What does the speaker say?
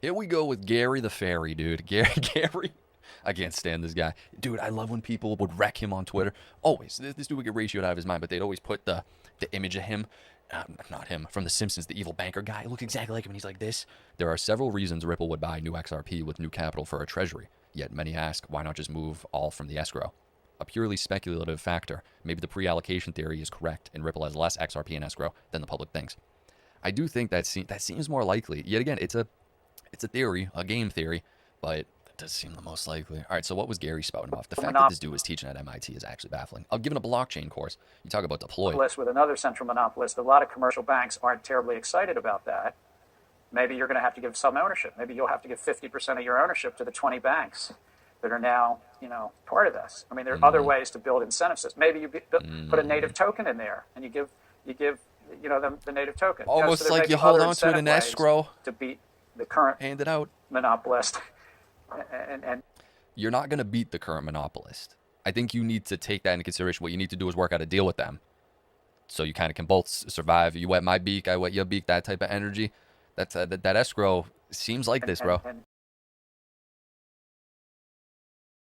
Here we go with Gary the Fairy, dude. Gary, I can't stand this guy. Dude, I love when people would wreck him on Twitter. Always. This dude would get ratioed out of his mind, but they'd always put the image of him, not him, from The Simpsons, the evil banker guy. Look exactly like him, and he's like this. There are several reasons Ripple would buy new XRP with new capital for a treasury. Yet many ask, why not just move all from the escrow? A purely speculative factor. Maybe the pre-allocation theory is correct, and Ripple has less XRP in escrow than the public thinks. I do think that seems more likely. Yet again, it's a theory, a game theory, but that does seem the most likely. All right, so what was Gary spouting about? The fact that this dude was teaching at MIT is actually baffling. I'll give it a blockchain course. You talk about deploy. With another central monopolist, a lot of commercial banks aren't terribly excited about that. Maybe you're going to have to give some ownership. Maybe you'll have to give 50% of your ownership to the 20 banks that are now, part of this. I mean, there are other ways to build incentive systems. Maybe you put a native token in there, and you give them the native token. Almost so like you hold on to it in escrow to beat the current hand it out monopolist. And you're not going to beat the current monopolist. I think you need to take that into consideration. What you need to do is work out a deal with them, so you kind of can both survive. You wet my beak, I wet your beak. That type of energy. That escrow seems like this, bro.